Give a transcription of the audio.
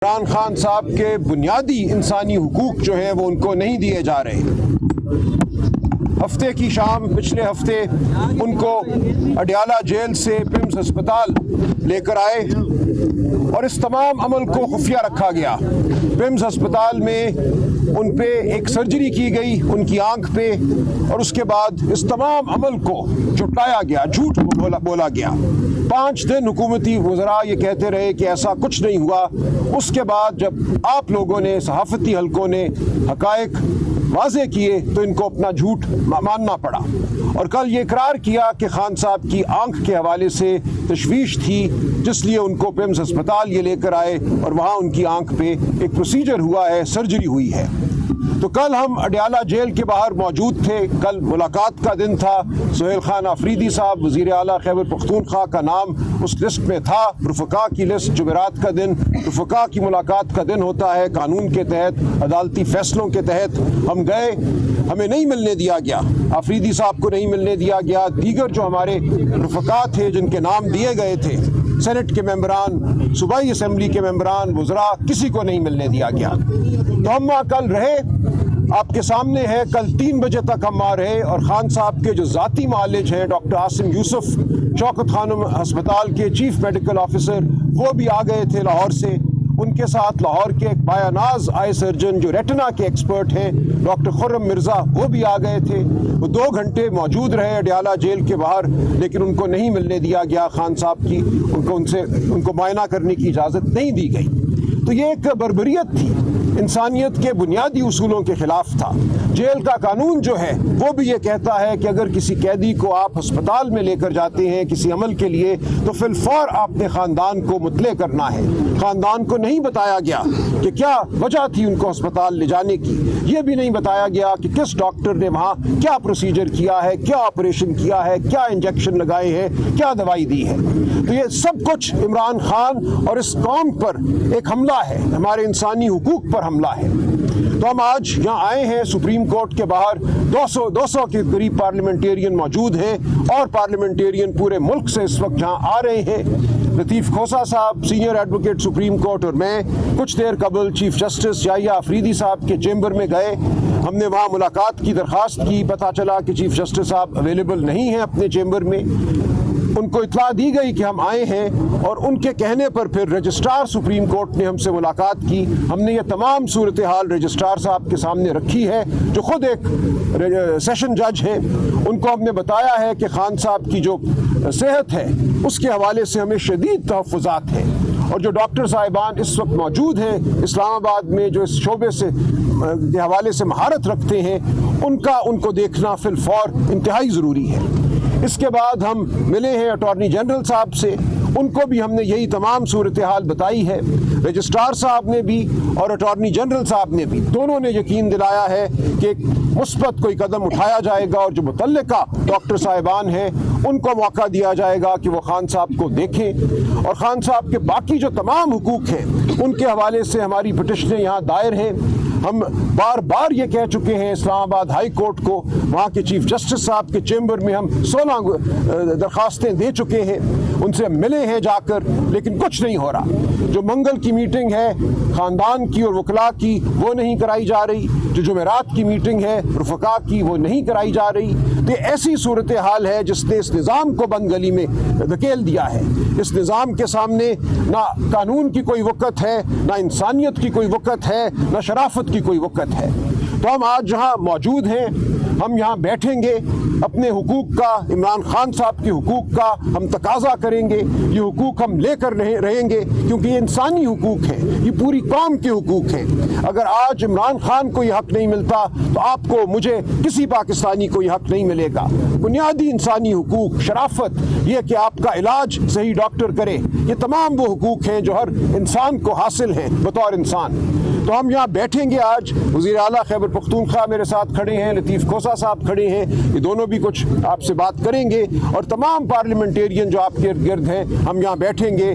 इमरान खान साहब के बुनियादी इंसानी हुकूक जो हैं वो उनको नहीं दिए जा रहे। हफ्ते की शाम पिछले हफ्ते उनको अडयाला जेल से पिम्स अस्पताल लेकर आए और इस तमाम अमल को खुफिया रखा गया। पिम्स अस्पताल में उन पे एक सर्जरी की गई उनकी आंख पे, और उसके बाद इस तमाम अमल को झुटलाया गया, झूठ बोला गया। 5 दिन हुकूमती वज़रा ये कहते रहे कि ऐसा कुछ नहीं हुआ। उसके बाद जब आप लोगों ने, सहाफ़ती हलकों ने हक़ाइक़ वाज़े किए तो इनको अपना झूठ मानना पड़ा। और कल ये इकरार किया कि खान साहब की आंख के हवाले से तशवीश थी, जिसलिए उनको पिम्स अस्पताल ये लेकर आए और वहाँ उनकी आंख पे एक प्रोसीजर हुआ है, सर्जरी हुई है। तो कल हम अडयाला जेल के बाहर मौजूद थे। कल मुलाकात का दिन था। सुहेल खान आफरीदी साहब वज़ीर आला खैबर पख्तूनख्वा का नाम उस लिस्ट में था। रुफ़का की लिस्ट, जुमेरात का दिन रुफ़का की मुलाकात का दिन होता है। कानून के तहत, अदालती फ़ैसलों के तहत हम गए, हमें नहीं मिलने दिया गया। आफरीदी साहब को नहीं मिलने दिया गया। दीगर जो हमारे रुफ़का थे जिनके नाम दिए गए थे, सेनेट के मेंबरान, सूबाई असम्बली के मेंबरान, वज़रा, किसी को नहीं मिलने दिया गया। तो हम वहाँ कल रहे, आपके सामने है। कल 3 बजे तक हम वहाँ रहे और खान साहब के जो ज़ाती मालिज हैं, डॉक्टर आसिम यूसुफ, शौकत खानम अस्पताल के चीफ मेडिकल ऑफिसर, वो भी आ गए थे लाहौर से। उनके साथ लाहौर के एक बायानाज आई सर्जन जो रेटिना के एक्सपर्ट हैं, डॉक्टर खुर्रम मिर्ज़ा, वो भी आ गए थे। वो 2 घंटे मौजूद रहे अडयाला जेल के बाहर, लेकिन उनको नहीं मिलने दिया गया। खान साहब की उनको मुआयना करने की इजाज़त नहीं दी गई। तो ये एक बर्बरियत थी, इंसानियत के बुनियादी उसूलों के ख़िलाफ़ था। जेल का कानून जो है वो भी ये कहता है कि अगर किसी कैदी को आप अस्पताल में लेकर जाते हैं किसी अमल के लिए, तो फिलफौर आपने ख़ानदान को मुतले करना है। ख़ानदान को नहीं बताया गया कि क्या वजह थी उनको अस्पताल ले जाने की। ये भी नहीं बताया गया कि किस डॉक्टर ने वहाँ क्या प्रोसीजर किया है, क्या ऑपरेशन किया है, क्या इंजेक्शन लगाए हैं, क्या दवाई दी है। तो ये सब कुछ इमरान खान और इस कौम पर एक हमला है, हमारे इंसानी हुकूक पर हमला है। तो हम आज यहाँ आए हैं सुप्रीम कोर्ट के बाहर। 200 के करीब पार्लियामेंटेरियन मौजूद हैं और पार्लियामेंटेरियन पूरे मुल्क से इस वक्त यहाँ आ रहे हैं। लतीफ़ खोसा साहब, सीनियर एडवोकेट सुप्रीम कोर्ट, और मैं कुछ देर कबल चीफ जस्टिस याहिया आफरीदी साहब के चेंबर में गए। हमने वहाँ मुलाकात की दरख्वास्त की। पता चला कि चीफ जस्टिस साहब अवेलेबल नहीं हैं अपने चेंबर में। उनको इत्तला दी गई कि हम आए हैं और उनके कहने पर फिर रजिस्ट्रार सुप्रीम कोर्ट ने हमसे मुलाकात की। हमने ये तमाम सूरत हाल रजिस्ट्रार साहब के सामने रखी है, जो ख़ुद एक सेशन जज हैं। उनको हमने बताया है कि खान साहब की जो सेहत है उसके हवाले से हमें शदीद तहफ़्फ़ुज़ात हैं, और जो डॉक्टर साहिबान इस वक्त मौजूद हैं इस्लामाबाद में, जो इस शोबे से के हवाले से महारत रखते हैं, उनको देखना फिलफौर इंतहाई ज़रूरी है। इसके बाद हम मिले हैं अटॉर्नी जनरल साहब से। उनको भी हमने यही तमाम सूरत हाल बताई है। रजिस्ट्रार साहब ने भी और अटॉर्नी जनरल साहब ने भी, दोनों ने यकीन दिलाया है कि एक मुस्बत कोई कदम उठाया जाएगा और जो मुतल्लिका डॉक्टर साहिबान हैं उनको मौका दिया जाएगा कि वो खान साहब को देखें। और खान साहब के बाकी जो तमाम हुकूक हैं उनके हवाले से हमारी पिटिशनें यहाँ दायर हैं। हम बार बार ये कह चुके हैं इस्लामाबाद हाई कोर्ट को, वहाँ के चीफ जस्टिस साहब के चेंबर में हम 16 दरख्वास्तें दे चुके हैं, उनसे मिले हैं जाकर, लेकिन कुछ नहीं हो रहा। जो मंगल की मीटिंग है ख़ानदान की और वकला की, वो नहीं कराई जा रही। जो जुमेरात की मीटिंग है रुफ़का की, वो नहीं कराई जा रही। तो ऐसी सूरत हाल है जिसने इस निज़ाम को बंद गली में धकेल दिया है। इस निज़ाम के सामने ना कानून की कोई वक़्त है, ना इंसानियत की कोई वक़्त है, ना शराफत की कोई वक़्त है। तो हम आज जहाँ मौजूद हैं, हम यहाँ बैठेंगे, अपने हुकूक का, इमरान खान साहब के हुकूक का हम तकाजा करेंगे। ये हुकूक हम लेकर रहेंगे, क्योंकि ये इंसानी हुकूक हैं, ये पूरी कौम के हुकूक हैं। अगर आज इमरान खान को ये हक़ नहीं मिलता तो आपको, मुझे, किसी पाकिस्तानी को ये हक़ नहीं मिलेगा। बुनियादी इंसानी हुकूक, शराफत, ये कि आपका इलाज सही डॉक्टर करे, ये तमाम वो हुकूक हैं जो हर इंसान को हासिल हैं बतौर इंसान। तो हम यहाँ बैठेंगे आज। वज़ीर आला खैबर पख्तूनख्वा मेरे साथ खड़े हैं, लतीफ़ खोसा साहब खड़े हैं, ये दोनों भी कुछ आपसे बात करेंगे, और तमाम पार्लियामेंटेरियन जो आपके इर्द गिर्द हैं, हम यहाँ बैठेंगे।